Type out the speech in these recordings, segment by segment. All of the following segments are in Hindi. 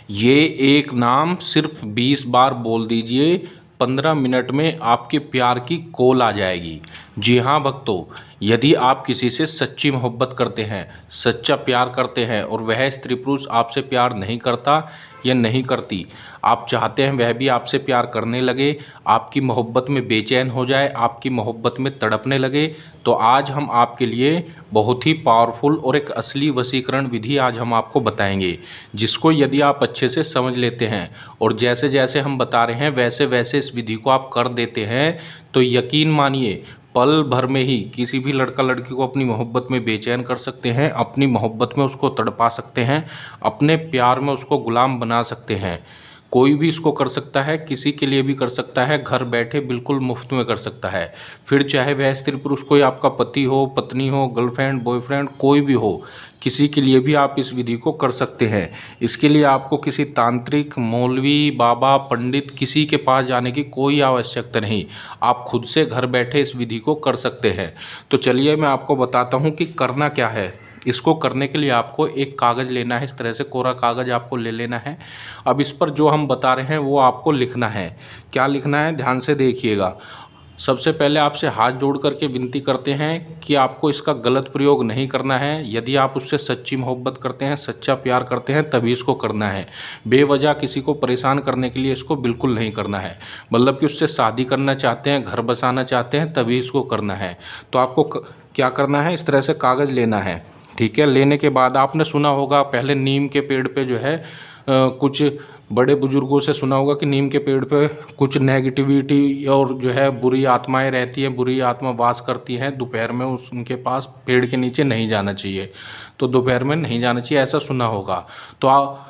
ये एक नाम सिर्फ 20 बार बोल दीजिए, 15 मिनट में आपके प्यार की कॉल आ जाएगी। जी हाँ भक्तों, यदि आप किसी से सच्ची मोहब्बत करते हैं, सच्चा प्यार करते हैं और वह स्त्री पुरुष आपसे प्यार नहीं करता या नहीं करती, आप चाहते हैं वह भी आपसे प्यार करने लगे, आपकी मोहब्बत में बेचैन हो जाए, आपकी मोहब्बत में तड़पने लगे, तो आज हम आपके लिए बहुत ही पावरफुल और एक असली वशीकरण विधि आज हम आपको बताएंगे, जिसको यदि आप अच्छे से समझ लेते हैं और जैसे जैसे हम बता रहे हैं वैसे वैसे इस विधि को आप कर देते हैं, तो यकीन मानिए पल भर में ही किसी भी लड़का लड़की को अपनी मोहब्बत में बेचैन कर सकते हैं, अपनी मोहब्बत में उसको तड़पा सकते हैं, अपने प्यार में उसको गुलाम बना सकते हैं। कोई भी इसको कर सकता है, किसी के लिए भी कर सकता है, घर बैठे बिल्कुल मुफ्त में कर सकता है। फिर चाहे वह स्त्री पुरुष कोई आपका पति हो, पत्नी हो, गर्लफ्रेंड, बॉयफ्रेंड, कोई भी हो, किसी के लिए भी आप इस विधि को कर सकते हैं। इसके लिए आपको किसी तांत्रिक, मौलवी, बाबा, पंडित किसी के पास जाने की कोई आवश्यकता नहीं, आप खुद से घर बैठे इस विधि को कर सकते हैं। तो चलिए मैं आपको बताता हूँ कि करना क्या है। इसको करने के लिए आपको एक कागज़ लेना है, इस तरह से कोरा कागज़ आपको ले लेना है। अब इस पर जो हम बता रहे हैं वो आपको लिखना है। क्या लिखना है, ध्यान से देखिएगा। सबसे पहले आपसे हाथ जोड़ करके विनती करते हैं कि आपको इसका गलत प्रयोग नहीं करना है। यदि आप उससे सच्ची मोहब्बत करते हैं, सच्चा प्यार करते हैं, तभी इसको करना है। बेवजह किसी को परेशान करने के लिए इसको बिल्कुल नहीं करना है। मतलब कि उससे शादी करना चाहते हैं, घर बसाना चाहते हैं, तभी इसको करना है। तो आपको क्या करना है, इस तरह से कागज़ लेना है, ठीक है। लेने के बाद आपने सुना होगा पहले नीम के पेड़ पे जो है कुछ बड़े बुजुर्गों से सुना होगा कि नीम के पेड़ पे कुछ नेगेटिविटी और जो है बुरी आत्माएं रहती हैं, बुरी आत्मा वास करती हैं। दोपहर में उनके पास पेड़ के नीचे नहीं जाना चाहिए, तो दोपहर में नहीं जाना चाहिए, ऐसा सुना होगा। तो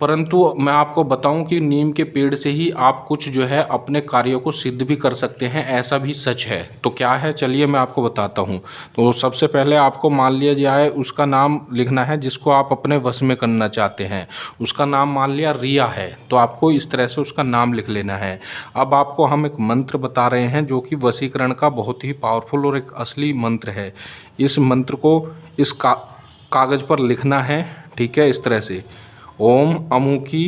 परंतु मैं आपको बताऊं कि नीम के पेड़ से ही आप कुछ जो है अपने कार्यों को सिद्ध भी कर सकते हैं, ऐसा भी सच है। तो क्या है, चलिए मैं आपको बताता हूं। तो सबसे पहले आपको मान लिया जाए उसका नाम लिखना है जिसको आप अपने वश में करना चाहते हैं। उसका नाम मान लिया रिया है, तो आपको इस तरह से उसका नाम लिख लेना है। अब आपको हम एक मंत्र बता रहे हैं जो कि वशीकरण का बहुत ही पावरफुल और एक असली मंत्र है। इस मंत्र को इस कागज़ पर लिखना है, ठीक है, इस तरह से। ओम अमुकी,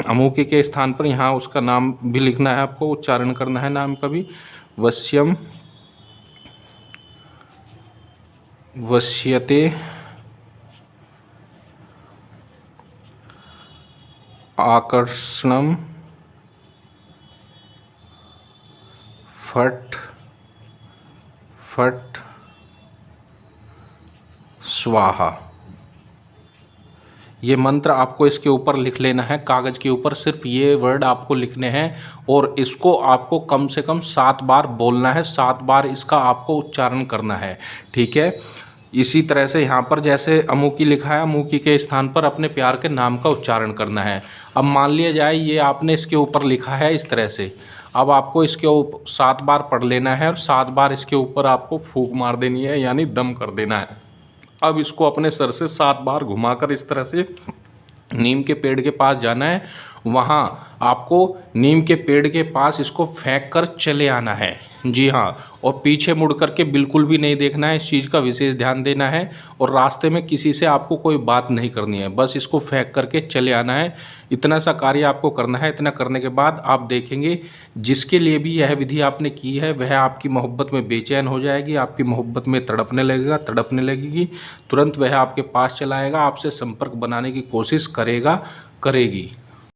अमुकी के स्थान पर यहाँ उसका नाम भी लिखना है, आपको उच्चारण करना है नाम का भी। वश्यम वश्यते आकर्षणम फट फट स्वाहा। ये मंत्र आपको इसके ऊपर लिख लेना है, कागज़ के ऊपर सिर्फ ये वर्ड आपको लिखने हैं और इसको आपको कम से कम 7 बार बोलना है, 7 बार इसका आपको उच्चारण करना है, ठीक है। इसी तरह से यहाँ पर जैसे अमुकी लिखा है, अमुकी के स्थान पर अपने प्यार के नाम का उच्चारण करना है। अब मान लिया जाए ये आपने इसके ऊपर लिखा है इस तरह से, अब आपको इसके ऊपर 7 बार पढ़ लेना है और 7 बार इसके ऊपर आपको फूंक मार देनी है, यानी दम कर देना है। अब इसको अपने सर से 7 बार घुमाकर इस तरह से नीम के पेड़ के पास जाना है। वहाँ आपको नीम के पेड़ के पास इसको फेंक कर चले आना है। जी हाँ, और पीछे मुड़ करके बिल्कुल भी नहीं देखना है, इस चीज़ का विशेष ध्यान देना है। और रास्ते में किसी से आपको कोई बात नहीं करनी है, बस इसको फेंक करके चले आना है। इतना सा कार्य आपको करना है। इतना करने के बाद आप देखेंगे जिसके लिए भी यह विधि आपने की है वह आपकी मोहब्बत में बेचैन हो जाएगी, आपकी मोहब्बत में तड़पने लगेगा, तड़पने लगेगी। तुरंत वह आपके पास चला आएगा, आपसे संपर्क बनाने की कोशिश करेगा, करेगी।